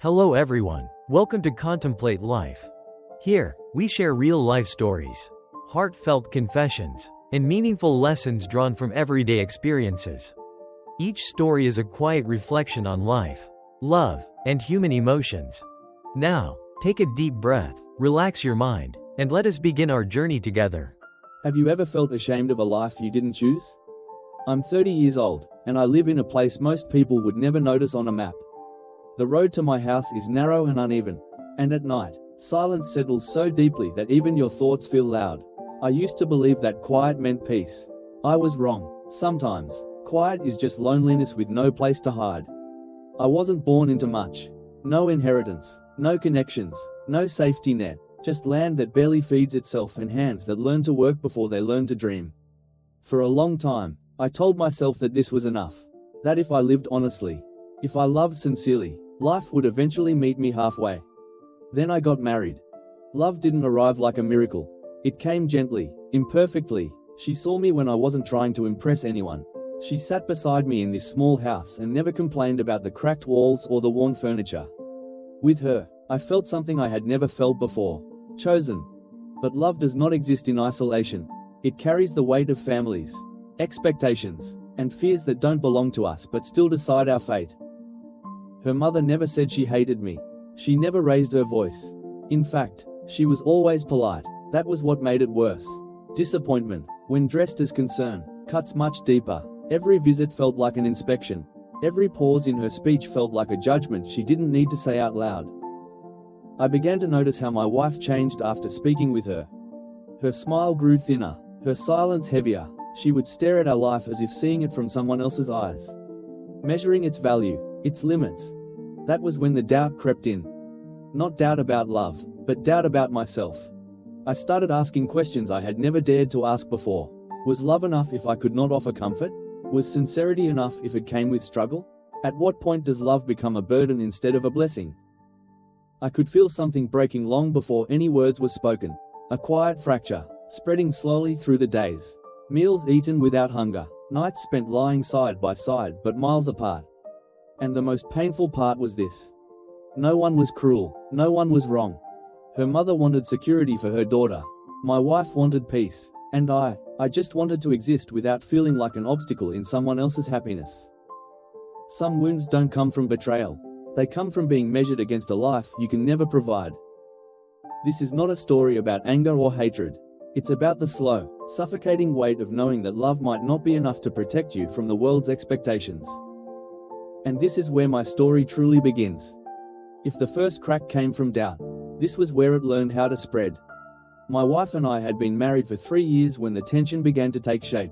Hello everyone. Welcome to Contemplate Life. Here, we share real-life stories, heartfelt confessions, and meaningful lessons drawn from everyday experiences. Each story is a quiet reflection on life, love, and human emotions. Now, take a deep breath, relax your mind, and let us begin our journey together. Have you ever felt ashamed of a life you didn't choose? I'm 30 years old, and I live in a place most people would never notice on a map. The road to my house is narrow and uneven, and at night, silence settles so deeply that even your thoughts feel loud. I used to believe that quiet meant peace. I was wrong. Sometimes, quiet is just loneliness with no place to hide. I wasn't born into much. No inheritance, no connections, no safety net, just land that barely feeds itself and hands that learn to work before they learn to dream. For a long time, I told myself that this was enough. That if I lived honestly, if I loved sincerely, life would eventually meet me halfway. Then I got married. Love didn't arrive like a miracle. It came gently, imperfectly. She saw me when I wasn't trying to impress anyone. She sat beside me in this small house and never complained about the cracked walls or the worn furniture. With her, I felt something I had never felt before. Chosen. But love does not exist in isolation. It carries the weight of families, expectations, and fears that don't belong to us but still decide our fate. Her mother never said she hated me. She never raised her voice. In fact, she was always polite. That was what made it worse. Disappointment, when dressed as concern, cuts much deeper. Every visit felt like an inspection. Every pause in her speech felt like a judgment she didn't need to say out loud. I began to notice how my wife changed after speaking with her. Her smile grew thinner, her silence heavier. She would stare at our life as if seeing it from someone else's eyes, measuring its value, its limits. That was when the doubt crept in. Not doubt about love, but doubt about myself. I started asking questions I had never dared to ask before. Was love enough if I could not offer comfort? Was sincerity enough if it came with struggle? At what point does love become a burden instead of a blessing? I could feel something breaking long before any words were spoken. A quiet fracture, spreading slowly through the days. Meals eaten without hunger, nights spent lying side by side but miles apart. And the most painful part was this. No one was cruel, no one was wrong. Her mother wanted security for her daughter. My wife wanted peace. And I just wanted to exist without feeling like an obstacle in someone else's happiness. Some wounds don't come from betrayal. They come from being measured against a life you can never provide. This is not a story about anger or hatred. It's about the slow, suffocating weight of knowing that love might not be enough to protect you from the world's expectations. And this is where my story truly begins. If the first crack came from doubt, this was where it learned how to spread. My wife and I had been married for 3 years when the tension began to take shape.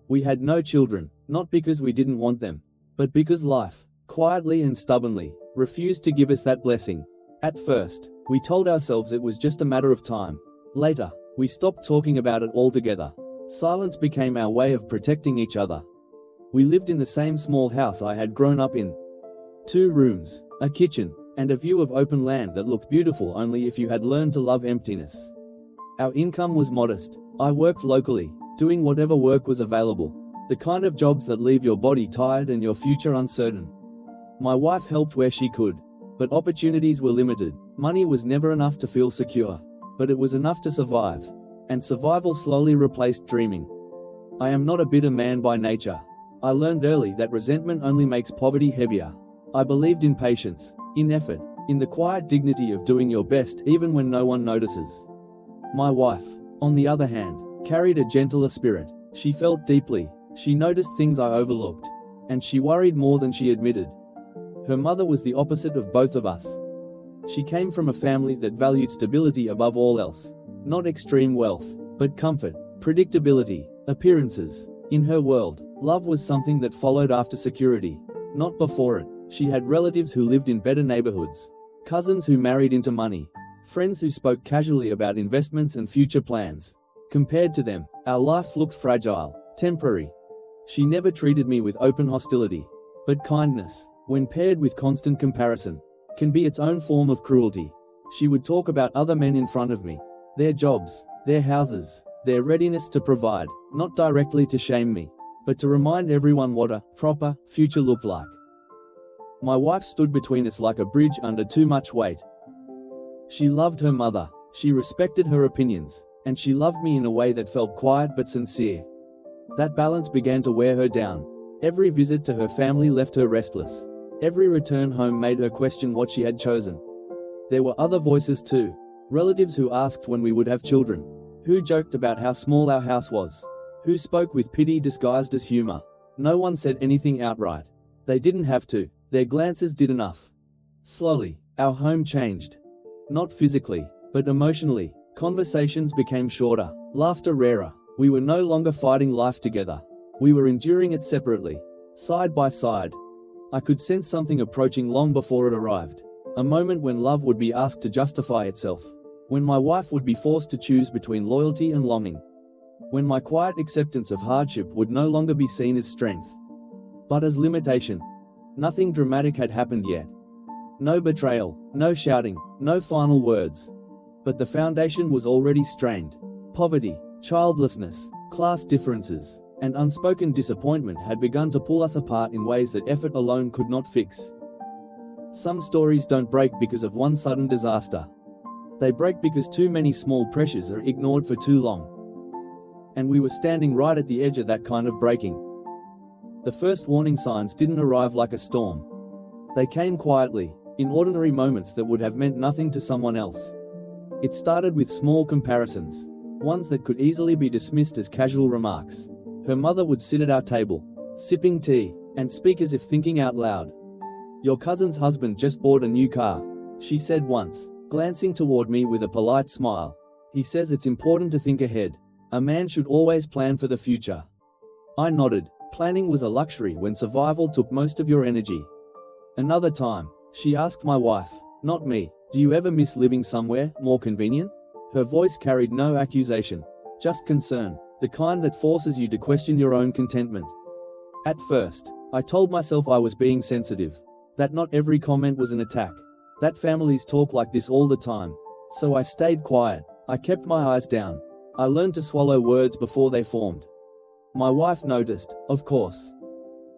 We had no children, not because we didn't want them, but because life, quietly and stubbornly, refused to give us that blessing. At first, we told ourselves it was just a matter of time. Later, we stopped talking about it altogether. Silence became our way of protecting each other. We lived in the same small house I had grown up in. 2 rooms, a kitchen, and a view of open land that looked beautiful only if you had learned to love emptiness. Our income was modest. I worked locally, doing whatever work was available. The kind of jobs that leave your body tired and your future uncertain. My wife helped where she could, but opportunities were limited. Money was never enough to feel secure, but it was enough to survive. And survival slowly replaced dreaming. I am not a bitter man by nature. I learned early that resentment only makes poverty heavier. I believed in patience, in effort, in the quiet dignity of doing your best even when no one notices. My wife, on the other hand, carried a gentler spirit. She felt deeply, she noticed things I overlooked, and she worried more than she admitted. Her mother was the opposite of both of us. She came from a family that valued stability above all else. Not extreme wealth, but comfort, predictability, appearances. In her world, love was something that followed after security, not before it. She had relatives who lived in better neighborhoods, cousins who married into money, friends who spoke casually about investments and future plans. Compared to them, our life looked fragile, temporary. She never treated me with open hostility. But kindness, when paired with constant comparison, can be its own form of cruelty. She would talk about other men in front of me, their jobs, their houses, their readiness to provide, not directly to shame me, but to remind everyone what a proper future looked like. My wife stood between us like a bridge under too much weight. She loved her mother, she respected her opinions, and she loved me in a way that felt quiet but sincere. That balance began to wear her down. Every visit to her family left her restless. Every return home made her question what she had chosen. There were other voices too. Relatives who asked when we would have children. Who joked about how small our house was. Who spoke with pity disguised as humor. No one said anything outright. They didn't have to. Their glances did enough. Slowly, our home changed. Not physically, but emotionally. Conversations became shorter, laughter rarer. We were no longer fighting life together. We were enduring it separately, side by side. I could sense something approaching long before it arrived. A moment when love would be asked to justify itself. When my wife would be forced to choose between loyalty and longing. When my quiet acceptance of hardship would no longer be seen as strength, but as limitation. Nothing dramatic had happened yet. No betrayal, no shouting, no final words. But the foundation was already strained. Poverty, childlessness, class differences, and unspoken disappointment had begun to pull us apart in ways that effort alone could not fix. Some stories don't break because of one sudden disaster. They break because too many small pressures are ignored for too long. And we were standing right at the edge of that kind of breaking. The first warning signs didn't arrive like a storm. They came quietly, in ordinary moments that would have meant nothing to someone else. It started with small comparisons, ones that could easily be dismissed as casual remarks. Her mother would sit at our table, sipping tea, and speak as if thinking out loud. "Your cousin's husband just bought a new car," she said once, glancing toward me with a polite smile. "He says it's important to think ahead. A man should always plan for the future." I nodded. Planning was a luxury when survival took most of your energy. Another time, she asked my wife, not me, "Do you ever miss living somewhere more convenient?" Her voice carried no accusation, just concern, the kind that forces you to question your own contentment. At first, I told myself I was being sensitive, that not every comment was an attack, that families talk like this all the time. So I stayed quiet. I kept my eyes down. I learned to swallow words before they formed. My wife noticed, of course.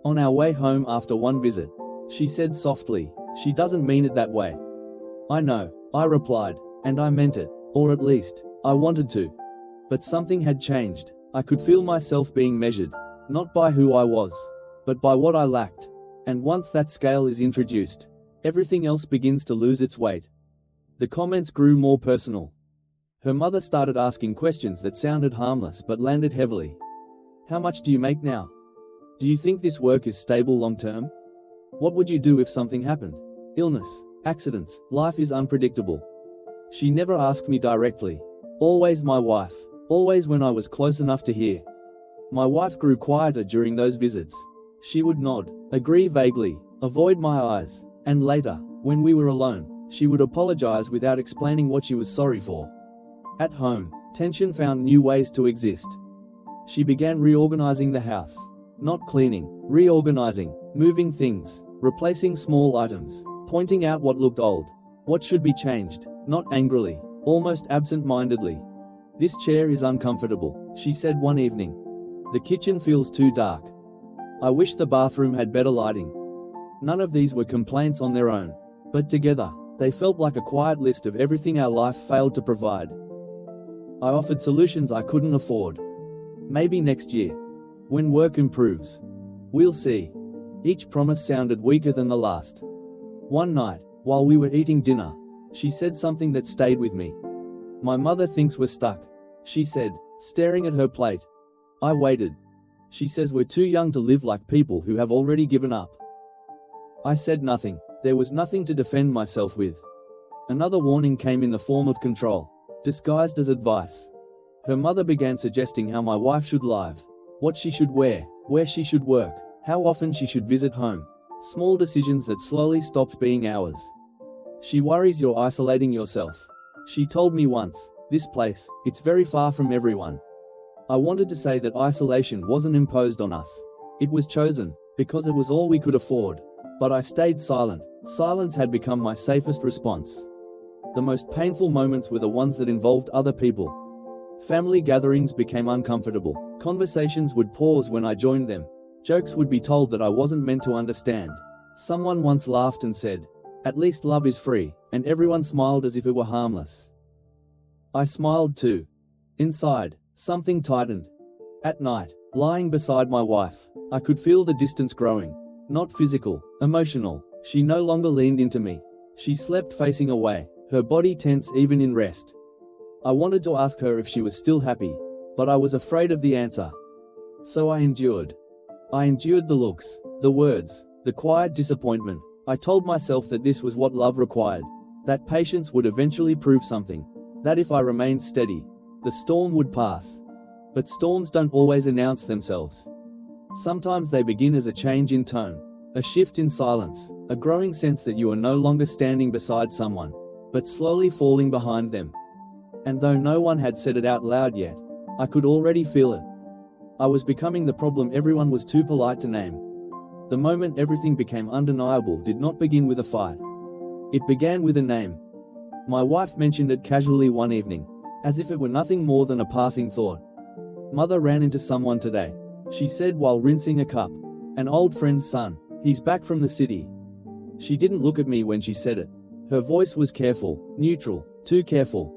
On our way home after one visit, she said softly, "She doesn't mean it that way." "I know," I replied, and I meant it, or at least, I wanted to. But something had changed. I could feel myself being measured, not by who I was, but by what I lacked. And once that scale is introduced, everything else begins to lose its weight. The comments grew more personal. Her mother started asking questions that sounded harmless but landed heavily. "How much do you make now? Do you think this work is stable long term? What would you do if something happened? Illness, accidents, life is unpredictable." She never asked me directly. Always my wife, always when I was close enough to hear. My wife grew quieter during those visits. She would nod, agree vaguely, avoid my eyes, and later, when we were alone, she would apologize without explaining what she was sorry for. At home, tension found new ways to exist. She began reorganizing the house. Not cleaning, reorganizing, moving things, replacing small items, pointing out what looked old, what should be changed, not angrily, almost absent-mindedly. "This chair is uncomfortable," she said one evening. "The kitchen feels too dark. I wish the bathroom had better lighting." None of these were complaints on their own, but together, they felt like a quiet list of everything our life failed to provide. I offered solutions I couldn't afford. "Maybe next year. When work improves. We'll see." Each promise sounded weaker than the last. One night, while we were eating dinner, she said something that stayed with me. "My mother thinks we're stuck," she said, staring at her plate. I waited. "She says we're too young to live like people who have already given up." I said nothing. There was nothing to defend myself with. Another warning came in the form of control, disguised as advice. Her mother began suggesting how my wife should live, what she should wear, where she should work, how often she should visit home. Small decisions that slowly stopped being ours. "She worries you're isolating yourself," she told me once. "This place, it's very far from everyone." I wanted to say that isolation wasn't imposed on us. It was chosen, because it was all we could afford. But I stayed silent. Silence had become my safest response. The most painful moments were the ones that involved other people. Family gatherings became uncomfortable. Conversations would pause when I joined them. Jokes would be told that I wasn't meant to understand. Someone once laughed and said, "At least love is free," and everyone smiled as if it were harmless. I smiled too. Inside, something tightened. At night, lying beside my wife, I could feel the distance growing. Not physical, emotional. She no longer leaned into me. She slept facing away, her body tense even in rest. I wanted to ask her if she was still happy, but I was afraid of the answer. So I endured. I endured the looks, the words, the quiet disappointment. I told myself that this was what love required, that patience would eventually prove something, that if I remained steady, the storm would pass. But storms don't always announce themselves. Sometimes they begin as a change in tone, a shift in silence, a growing sense that you are no longer standing beside someone, but slowly falling behind them. And though no one had said it out loud yet, I could already feel it. I was becoming the problem everyone was too polite to name. The moment everything became undeniable did not begin with a fight. It began with a name. My wife mentioned it casually one evening, as if it were nothing more than a passing thought. "Mother ran into someone today," she said while rinsing a cup. "An old friend's son. He's back from the city." She didn't look at me when she said it. Her voice was careful, neutral, too careful.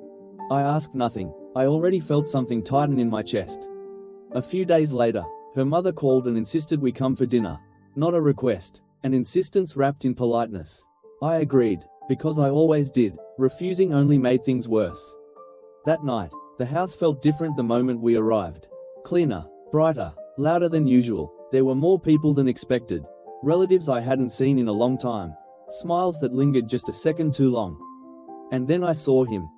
I asked nothing. I already felt something tighten in my chest. A few days later, her mother called and insisted we come for dinner. Not a request, an insistence wrapped in politeness. I agreed, because I always did. Refusing only made things worse. That night, the house felt different the moment we arrived. Cleaner, brighter, louder than usual. There were more people than expected. Relatives I hadn't seen in a long time. Smiles that lingered just a second too long. And then I saw him.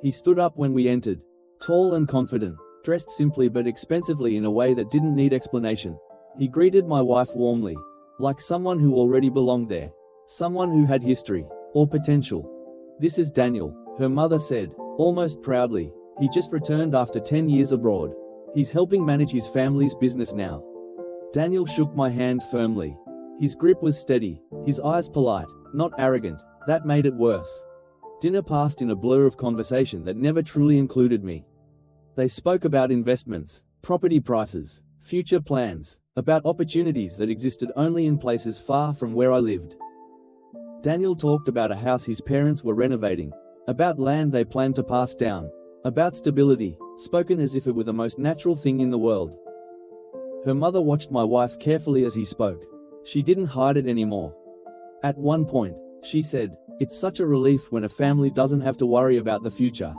He stood up when we entered. Tall and confident, dressed simply but expensively in a way that didn't need explanation. He greeted my wife warmly, like someone who already belonged there. Someone who had history, or potential. "This is Daniel," her mother said, almost proudly. "He just returned after 10 years abroad. He's helping manage his family's business now." Daniel shook my hand firmly. His grip was steady, his eyes polite, not arrogant. That made it worse. Dinner passed in a blur of conversation that never truly included me. They spoke about investments, property prices, future plans, about opportunities that existed only in places far from where I lived. Daniel talked about a house his parents were renovating, about land they planned to pass down, about stability, spoken as if it were the most natural thing in the world. Her mother watched my wife carefully as he spoke. She didn't hide it anymore. At one point, she said, "It's such a relief when a family doesn't have to worry about the future."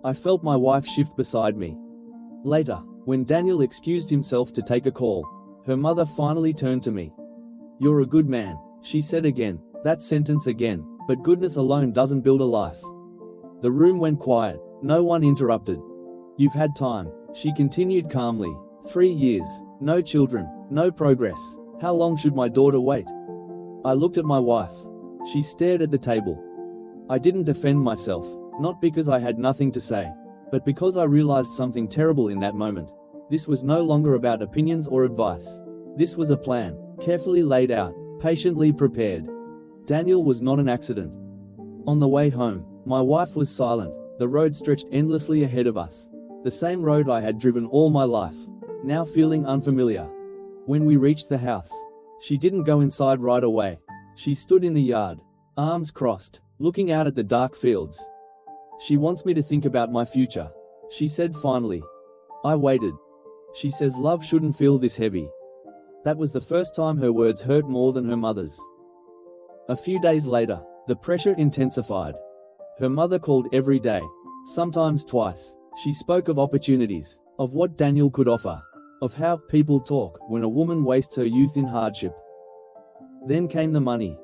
I felt my wife shift beside me. Later, when Daniel excused himself to take a call, her mother finally turned to me. "You're a good man," she said again, that sentence again, "but goodness alone doesn't build a life." The room went quiet, no one interrupted. "You've had time," she continued calmly. 3 years, no children, no progress. How long should my daughter wait?" I looked at my wife. She stared at the table. I didn't defend myself, not because I had nothing to say, but because I realized something terrible in that moment. This was no longer about opinions or advice. This was a plan, carefully laid out, patiently prepared. Daniel was not an accident. On the way home, my wife was silent. The road stretched endlessly ahead of us. The same road I had driven all my life, now feeling unfamiliar. When we reached the house, she didn't go inside right away. She stood in the yard, arms crossed, looking out at the dark fields. "She wants me to think about my future," she said finally. I waited. "She says love shouldn't feel this heavy." That was the first time her words hurt more than her mother's. A few days later, the pressure intensified. Her mother called every day, sometimes twice. She spoke of opportunities, of what Daniel could offer, of how people talk when a woman wastes her youth in hardship. Then came the money.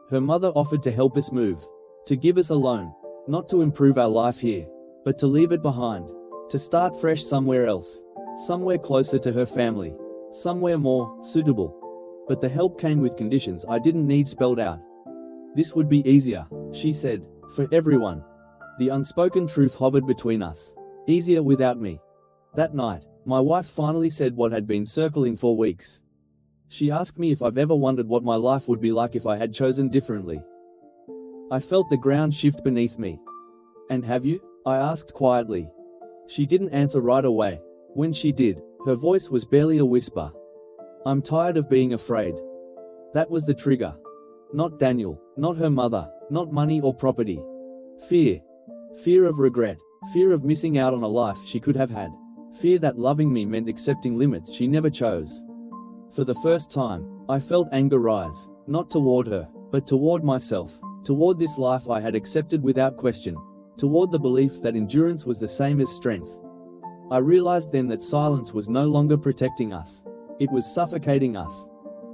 Her mother offered to help us move, to give us a loan, not to improve our life here, but to leave it behind, to start fresh somewhere else, somewhere closer to her family, somewhere more suitable. But the help came with conditions I didn't need spelled out. This would be easier, she said, for everyone. The unspoken truth hovered between us. Easier without me. That night, my wife finally said what had been circling for weeks. She asked me if I've ever wondered what my life would be like if I had chosen differently. I felt the ground shift beneath me. "And have you?" I asked quietly. She didn't answer right away. When she did, her voice was barely a whisper. "I'm tired of being afraid." That was the trigger. Not Daniel, not her mother, not money or property. Fear. Fear of regret. Fear of missing out on a life she could have had. Fear that loving me meant accepting limits she never chose. For the first time, I felt anger rise, not toward her, but toward myself, toward this life I had accepted without question, toward the belief that endurance was the same as strength. I realized then that silence was no longer protecting us. It was suffocating us.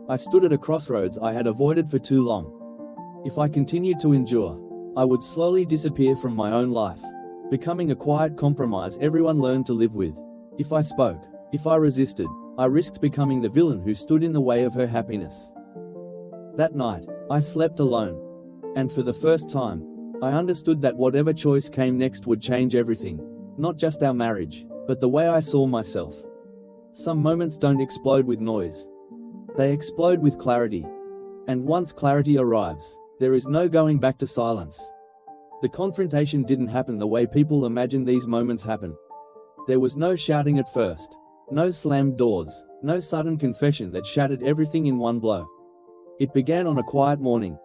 I stood at a crossroads I had avoided for too long. If I continued to endure, I would slowly disappear from my own life, becoming a quiet compromise everyone learned to live with. If I spoke, if I resisted, I risked becoming the villain who stood in the way of her happiness. That night, I slept alone. And for the first time, I understood that whatever choice came next would change everything. Not just our marriage, but the way I saw myself. Some moments don't explode with noise. They explode with clarity. And once clarity arrives, there is no going back to silence. The confrontation didn't happen the way people imagine these moments happen. There was no shouting at first, no slammed doors, no sudden confession that shattered everything in one blow. It began on a quiet morning.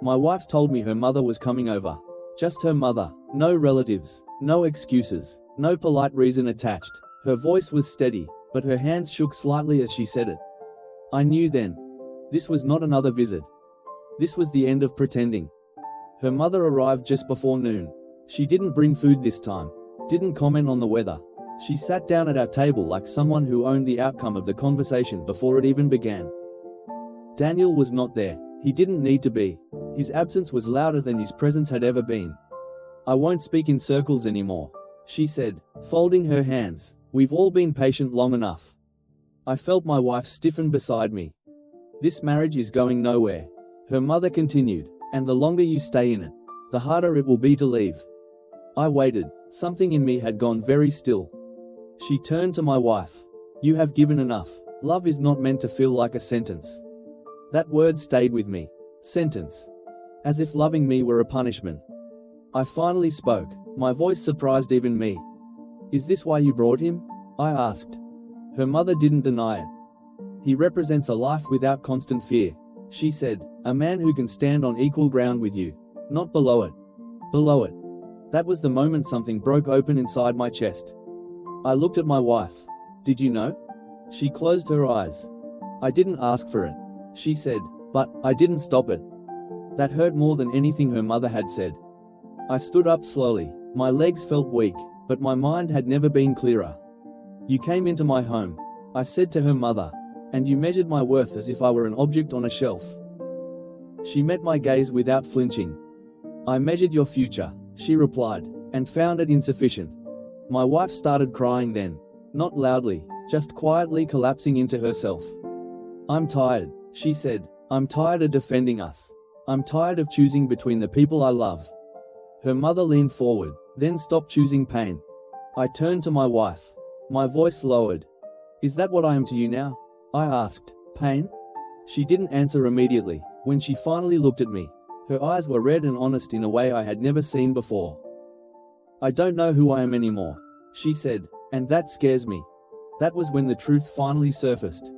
My wife told me her mother was coming over. Just her mother, no relatives, no excuses, no polite reason attached. Her voice was steady, but her hands shook slightly as she said it. I knew then. This was not another visit. This was the end of pretending. Her mother arrived just before noon. She didn't bring food this time, didn't comment on the weather. She sat down at our table like someone who owned the outcome of the conversation before it even began. Daniel was not there. He didn't need to be. His absence was louder than his presence had ever been. I won't speak in circles anymore, she said, folding her hands. We've all been patient long enough. I felt my wife stiffen beside me. This marriage is going nowhere, her mother continued, and the longer you stay in it, the harder it will be to leave. I waited. Something in me had gone very still. She turned to my wife. You have given enough. Love is not meant to feel like a sentence. That word stayed with me. Sentence. As if loving me were a punishment. I finally spoke. My voice surprised even me. Is this why you brought him? I asked. Her mother didn't deny it. He represents a life without constant fear, she said. A man who can stand on equal ground with you. Not below it. Below it. That was the moment something broke open inside my chest. I looked at my wife. Did you know? She closed her eyes. I didn't ask for it, she said, but I didn't stop it. That hurt more than anything her mother had said. I stood up slowly. My legs felt weak, but my mind had never been clearer. You came into my home, I said to her mother, and you measured my worth as if I were an object on a shelf. She met my gaze without flinching. I measured your future, she replied, and found it insufficient. My wife started crying then, not loudly, just quietly collapsing into herself. I'm tired, she said. I'm tired of defending us. I'm tired of choosing between the people I love. Her mother leaned forward, then stopped choosing pain. I turned to my wife. My voice lowered. Is that what I am to you now? I asked. Pain? She didn't answer immediately. When she finally looked at me, her eyes were red and honest in a way I had never seen before. I don't know who I am anymore, she said, and that scares me. That was when the truth finally surfaced.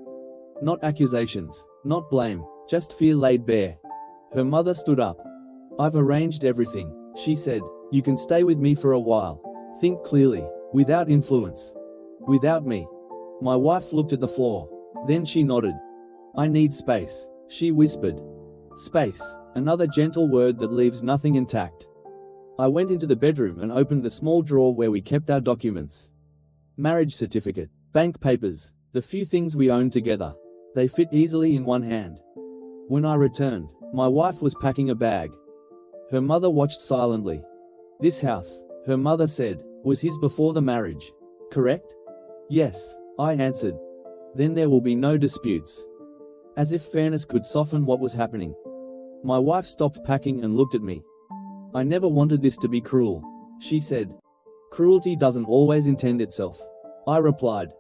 Not accusations, not blame, just fear laid bare. Her mother stood up. I've arranged everything, she said. You can stay with me for a while. Think clearly, without influence. Without me. My wife looked at the floor. Then she nodded. I need space, she whispered. Space, another gentle word that leaves nothing intact. I went into the bedroom and opened the small drawer where we kept our documents. Marriage certificate, bank papers, the few things we owned together. They fit easily in one hand. When I returned, my wife was packing a bag. Her mother watched silently. This house, her mother said, was his before the marriage, correct? Yes, I answered. Then there will be no disputes. As if fairness could soften what was happening. My wife stopped packing and looked at me. I never wanted this to be cruel, she said. Cruelty doesn't always intend itself, I replied.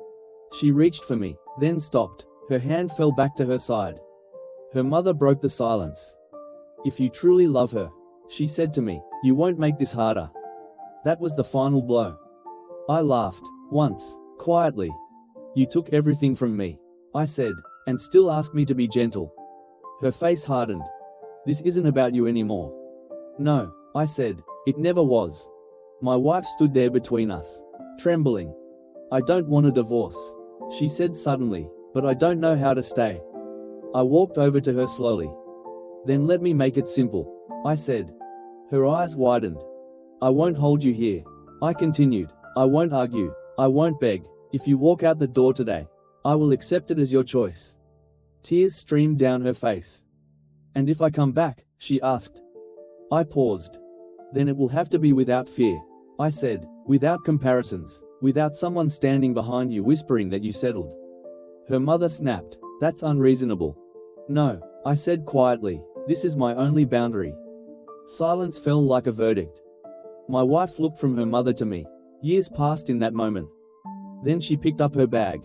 She reached for me, then stopped. Her hand fell back to her side. Her mother broke the silence. If you truly love her, she said to me, you won't make this harder. That was the final blow. I laughed, once, quietly. You took everything from me, I said, and still asked me to be gentle. Her face hardened. This isn't about you anymore. No, I said. It never was. My wife stood there between us, trembling. I don't want a divorce, she said suddenly, but I don't know how to stay. I walked over to her slowly. Then let me make it simple, I said. Her eyes widened. I won't hold you here, I continued. I won't argue, I won't beg. If you walk out the door today, I will accept it as your choice. Tears streamed down her face. And if I come back, she asked. I paused. Then it will have to be without fear, I said, without comparisons, without someone standing behind you whispering that you settled. Her mother snapped. That's unreasonable. No, I said quietly, this is my only boundary. Silence fell like a verdict. My wife looked from her mother to me. Years passed in that moment. Then she picked up her bag.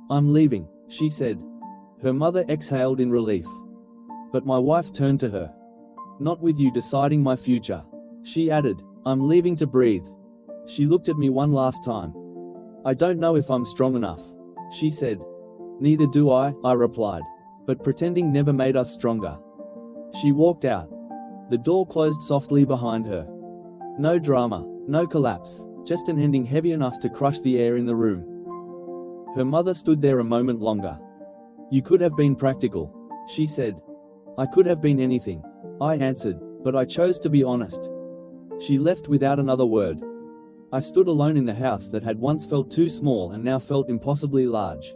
I'm leaving, she said. Her mother exhaled in relief. But my wife turned to her. Not with you deciding my future, she added. I'm leaving to breathe. She looked at me one last time. I don't know if I'm strong enough, she said. Neither do I replied. But pretending never made us stronger. She walked out. The door closed softly behind her. No drama, no collapse, just an ending heavy enough to crush the air in the room. Her mother stood there a moment longer. You could have been practical, she said. I could have been anything, I answered, but I chose to be honest. She left without another word. I stood alone in the house that had once felt too small and now felt impossibly large.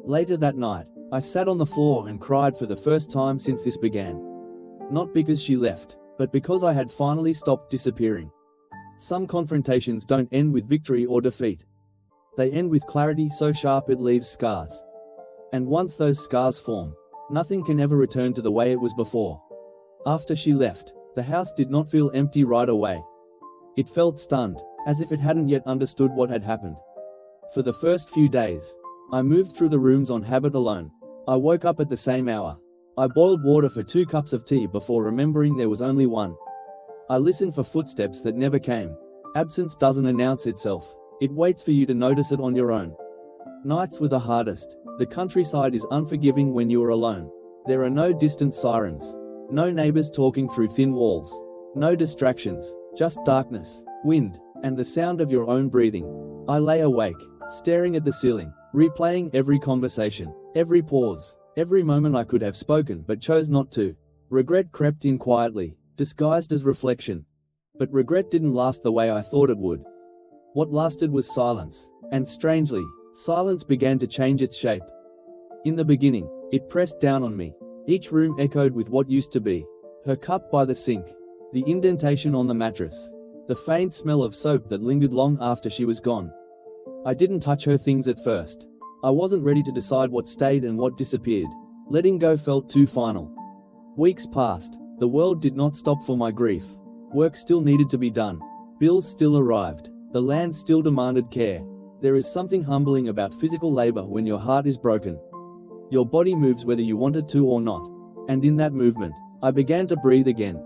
Later that night, I sat on the floor and cried for the first time since this began. Not because she left, but because I had finally stopped disappearing. Some confrontations don't end with victory or defeat. They end with clarity so sharp it leaves scars. And once those scars form, nothing can ever return to the way it was before. After she left, the house did not feel empty right away. It felt stunned, as if it hadn't yet understood what had happened. For the first few days, I moved through the rooms on habit alone. I woke up at the same hour. I boiled water for 2 cups of tea before remembering there was only one. I listened for footsteps that never came. Absence doesn't announce itself. It waits for you to notice it on your own. Nights were the hardest. The countryside is unforgiving when you are alone. There are no distant sirens. No neighbors talking through thin walls. No distractions. Just darkness, wind, and the sound of your own breathing. I lay awake, staring at the ceiling, replaying every conversation, every pause, every moment I could have spoken but chose not to. Regret crept in quietly, disguised as reflection. But regret didn't last the way I thought it would. What lasted was silence, and strangely, silence began to change its shape. In the beginning, it pressed down on me. Each room echoed with what used to be. Her cup by the sink, the indentation on the mattress, the faint smell of soap that lingered long after she was gone. I didn't touch her things at first. I wasn't ready to decide what stayed and what disappeared. Letting go felt too final. Weeks passed. The world did not stop for my grief. Work still needed to be done. Bills still arrived. The land still demanded care. There is something humbling about physical labor when your heart is broken. Your body moves whether you want it to or not. And in that movement, I began to breathe again.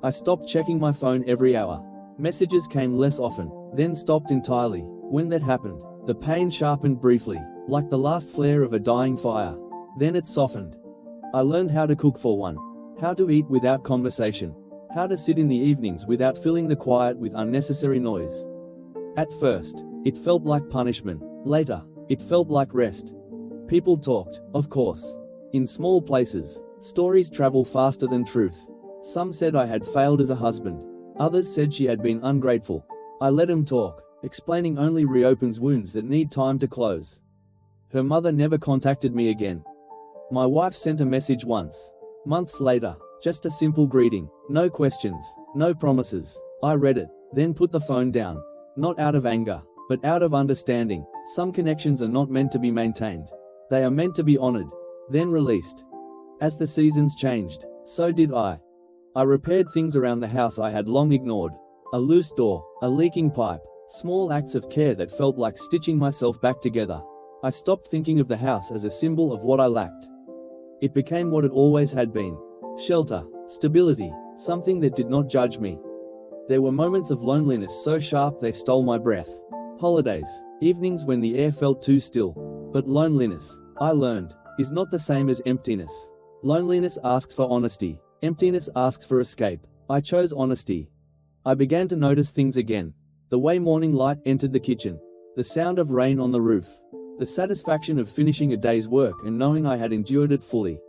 I stopped checking my phone every hour. Messages came less often, then stopped entirely. When that happened, the pain sharpened briefly, like the last flare of a dying fire. Then it softened. I learned how to cook for one. How to eat without conversation. How to sit in the evenings without filling the quiet with unnecessary noise. At first, it felt like punishment. Later, it felt like rest. People talked, of course. In small places, stories travel faster than truth. Some said I had failed as a husband. Others said she had been ungrateful. I let him talk. Explaining only reopens wounds that need time to close. Her mother never contacted me again. My wife sent a message once. Months later, just a simple greeting. No questions, no promises. I read it, then put the phone down. Not out of anger, but out of understanding. Some connections are not meant to be maintained. They are meant to be honored, then released. As the seasons changed, so did I. I repaired things around the house I had long ignored. A loose door, a leaking pipe, small acts of care that felt like stitching myself back together. I stopped thinking of the house as a symbol of what I lacked. It became what it always had been. Shelter, stability, something that did not judge me. There were moments of loneliness so sharp they stole my breath. Holidays, evenings when the air felt too still. But loneliness, I learned, is not the same as emptiness. Loneliness asks for honesty. Emptiness asks for escape. I chose honesty. I began to notice things again. The way morning light entered the kitchen. The sound of rain on the roof. The satisfaction of finishing a day's work and knowing I had endured it fully.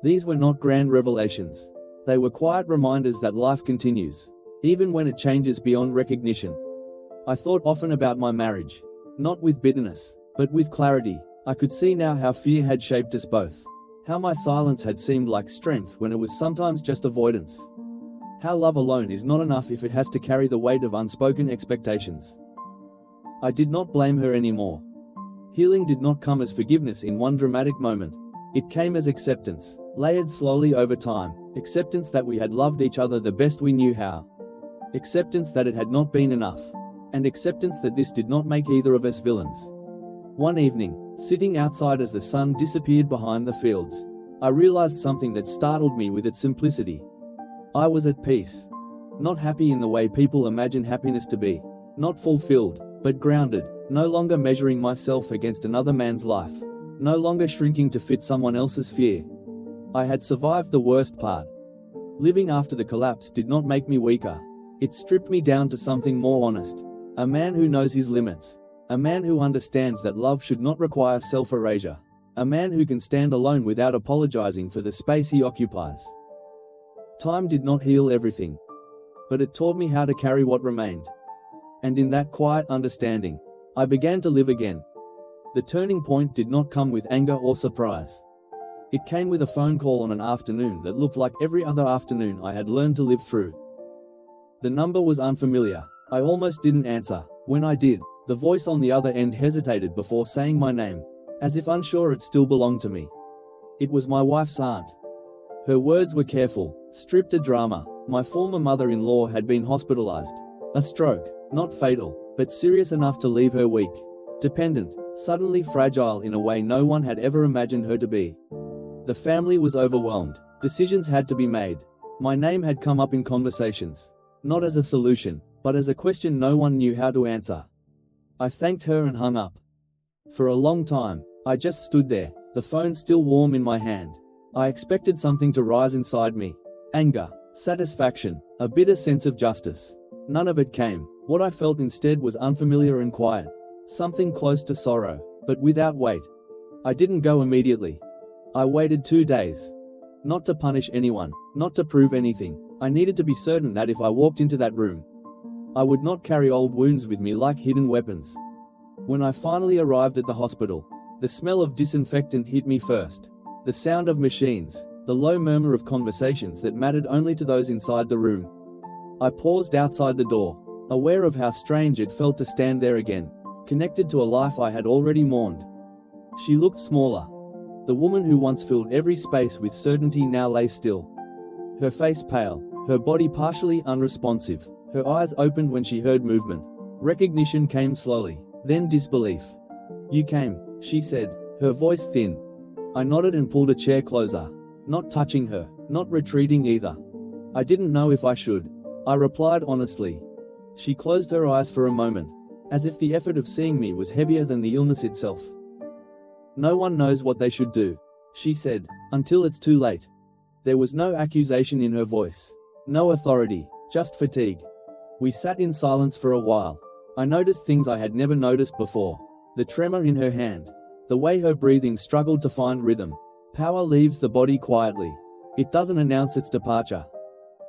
These were not grand revelations. They were quiet reminders that life continues, even when it changes beyond recognition. I thought often about my marriage. Not with bitterness, but with clarity. I could see now how fear had shaped us both. How my silence had seemed like strength when it was sometimes just avoidance. How love alone is not enough if it has to carry the weight of unspoken expectations. I did not blame her anymore. Healing did not come as forgiveness in one dramatic moment. It came as acceptance, layered slowly over time. Acceptance that we had loved each other the best we knew how. Acceptance that it had not been enough. And acceptance that this did not make either of us villains. One evening, sitting outside as the sun disappeared behind the fields, I realized something that startled me with its simplicity. I was at peace. Not happy in the way people imagine happiness to be. Not fulfilled, but grounded. No longer measuring myself against another man's life. No longer shrinking to fit someone else's fear. I had survived the worst part. Living after the collapse did not make me weaker. It stripped me down to something more honest. A man who knows his limits. A man who understands that love should not require self-erasure. A man who can stand alone without apologizing for the space he occupies. Time did not heal everything, but it taught me how to carry what remained. And in that quiet understanding, I began to live again. The turning point did not come with anger or surprise. It came with a phone call on an afternoon that looked like every other afternoon I had learned to live through. The number was unfamiliar. I almost didn't answer. When I did, the voice on the other end hesitated before saying my name, as if unsure it still belonged to me. It was my wife's aunt. Her words were careful, stripped of drama. My former mother-in-law had been hospitalized. A stroke, not fatal, but serious enough to leave her weak, dependent, suddenly fragile in a way no one had ever imagined her to be. The family was overwhelmed. Decisions had to be made. My name had come up in conversations, not as a solution, but as a question no one knew how to answer. I thanked her and hung up. For a long time, I just stood there, the phone still warm in my hand. I expected something to rise inside me. Anger, satisfaction, a bitter sense of justice. None of it came. What I felt instead was unfamiliar and quiet. Something close to sorrow, but without weight. I didn't go immediately. I waited 2 days. Not to punish anyone, not to prove anything. I needed to be certain that if I walked into that room, I would not carry old wounds with me like hidden weapons. When I finally arrived at the hospital, the smell of disinfectant hit me first. The sound of machines, the low murmur of conversations that mattered only to those inside the room. I paused outside the door, aware of how strange it felt to stand there again, connected to a life I had already mourned. She looked smaller. The woman who once filled every space with certainty now lay still. Her face pale, her body partially unresponsive. Her eyes opened when she heard movement. Recognition came slowly, then disbelief. "You came," she said, her voice thin. I nodded and pulled a chair closer, not touching her, not retreating either. I didn't know if I should. I replied honestly. She closed her eyes for a moment, as if the effort of seeing me was heavier than the illness itself. "No one knows what they should do," she said, "until it's too late." There was no accusation in her voice, no authority, just fatigue. We sat in silence for a while. I noticed things I had never noticed before. The tremor in her hand. The way her breathing struggled to find rhythm. Power leaves the body quietly. It doesn't announce its departure.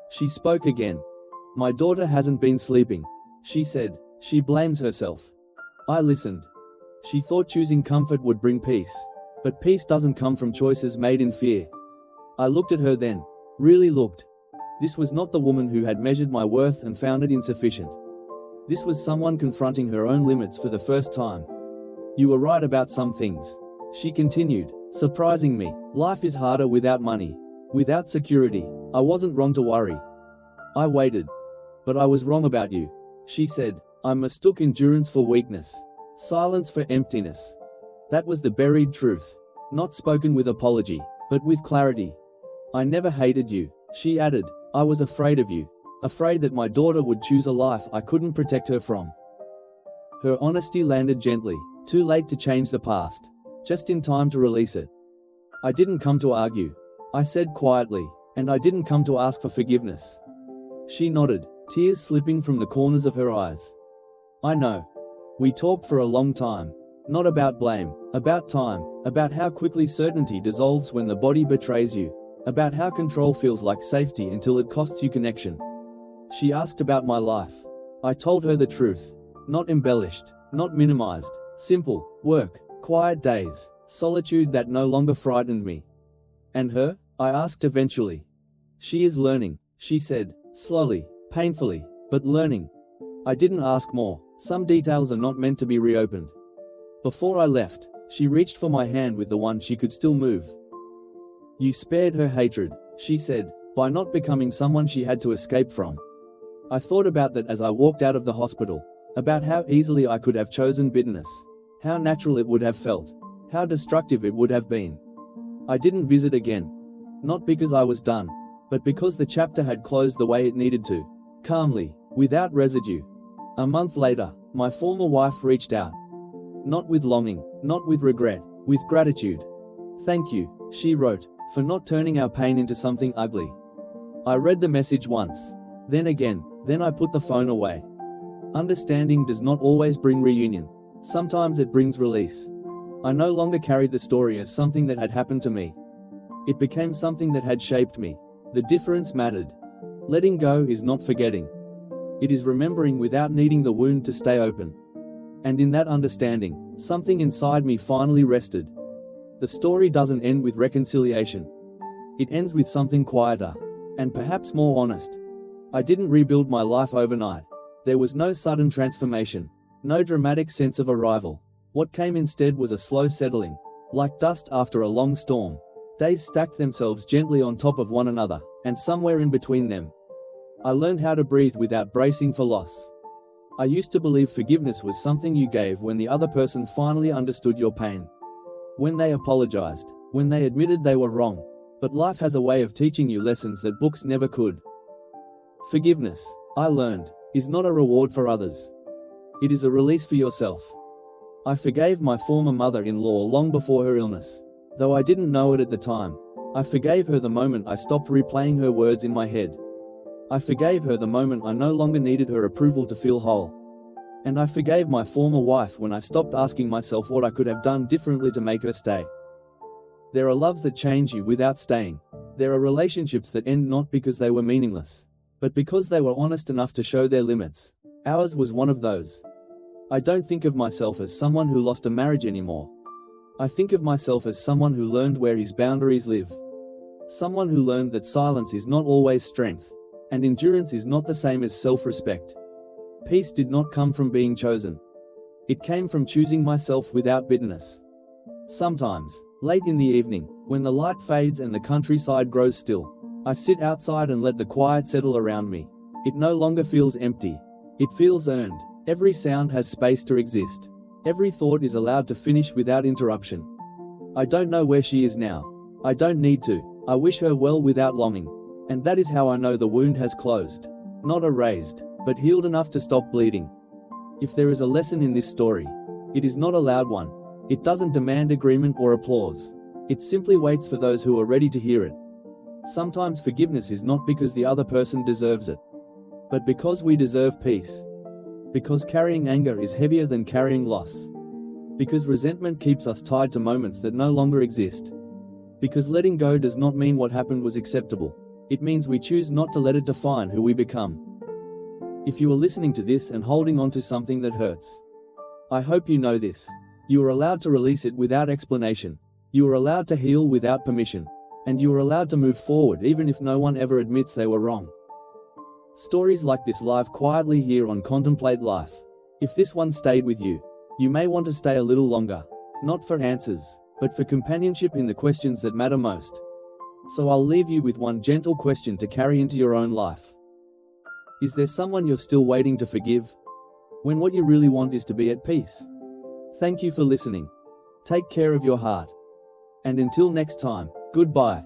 She spoke again. "My daughter hasn't been sleeping," she said. "She blames herself." I listened. She thought choosing comfort would bring peace. But peace doesn't come from choices made in fear. I looked at her then. Really looked. This was not the woman who had measured my worth and found it insufficient. This was someone confronting her own limits for the first time. "You were right about some things," she continued, surprising me. "Life is harder without money, without security. I wasn't wrong to worry." I waited. "But I was wrong about you," she said. "I mistook endurance for weakness, silence for emptiness." That was the buried truth, not spoken with apology, but with clarity. "I never hated you," she added. "I was afraid of you, afraid that my daughter would choose a life I couldn't protect her from." Her honesty landed gently, too late to change the past, just in time to release it. I didn't come to argue. I said quietly, "And I didn't come to ask for forgiveness." She nodded, tears slipping from the corners of her eyes. "I know. We talked for a long time. Not about blame, about time, about how quickly certainty dissolves when the body betrays you, about how control feels like safety until it costs you connection." She asked about my life. I told her the truth. Not embellished, not minimized, simple, work, quiet days, solitude that no longer frightened me. "And her?" I asked eventually. "She is learning," she said, slowly, painfully, but learning. I didn't ask more. Some details are not meant to be reopened. Before I left, she reached for my hand with the one she could still move. "You spared her hatred," she said, "by not becoming someone she had to escape from." I thought about that as I walked out of the hospital, about how easily I could have chosen bitterness, how natural it would have felt, how destructive it would have been. I didn't visit again. Not because I was done, but because the chapter had closed the way it needed to, calmly, without residue. A month later, my former wife reached out. Not with longing, not with regret, with gratitude. "Thank you," she wrote, "for not turning our pain into something ugly." I read the message once, then again, then I put the phone away. Understanding does not always bring reunion. Sometimes it brings release. I no longer carried the story as something that had happened to me. It became something that had shaped me. The difference mattered. Letting go is not forgetting. It is remembering without needing the wound to stay open. And in that understanding, something inside me finally rested. The story doesn't end with reconciliation. It ends with something quieter, and perhaps more honest. I didn't rebuild my life overnight. There was no sudden transformation, no dramatic sense of arrival. What came instead was a slow settling, like dust after a long storm. Days stacked themselves gently on top of one another, and somewhere in between them, I learned how to breathe without bracing for loss. I used to believe forgiveness was something you gave when the other person finally understood your pain. When they apologized, when they admitted they were wrong. But life has a way of teaching you lessons that books never could. Forgiveness, I learned, is not a reward for others. It is a release for yourself. I forgave my former mother-in-law long before her illness. Though I didn't know it at the time, I forgave her the moment I stopped replaying her words in my head. I forgave her the moment I no longer needed her approval to feel whole. And I forgave my former wife when I stopped asking myself what I could have done differently to make her stay. There are loves that change you without staying. There are relationships that end not because they were meaningless, but because they were honest enough to show their limits. Ours was one of those. I don't think of myself as someone who lost a marriage anymore. I think of myself as someone who learned where his boundaries live. Someone who learned that silence is not always strength, and endurance is not the same as self-respect. Peace did not come from being chosen. It came from choosing myself without bitterness. Sometimes, late in the evening, when the light fades and the countryside grows still, I sit outside and let the quiet settle around me. It no longer feels empty. It feels earned. Every sound has space to exist. Every thought is allowed to finish without interruption. I don't know where she is now. I don't need to. I wish her well without longing. And that is how I know the wound has closed. Not erased, but healed enough to stop bleeding. If there is a lesson in this story, it is not a loud one. It doesn't demand agreement or applause. It simply waits for those who are ready to hear it. Sometimes forgiveness is not because the other person deserves it, but because we deserve peace. Because carrying anger is heavier than carrying loss. Because resentment keeps us tied to moments that no longer exist. Because letting go does not mean what happened was acceptable. It means we choose not to let it define who we become. If you are listening to this and holding on to something that hurts, I hope you know this. You are allowed to release it without explanation. You are allowed to heal without permission. And you are allowed to move forward even if no one ever admits they were wrong. Stories like this live quietly here on Contemplate Life. If this one stayed with you, you may want to stay a little longer. Not for answers, but for companionship in the questions that matter most. So I'll leave you with one gentle question to carry into your own life. Is there someone you're still waiting to forgive? When what you really want is to be at peace. Thank you for listening. Take care of your heart. And until next time, goodbye.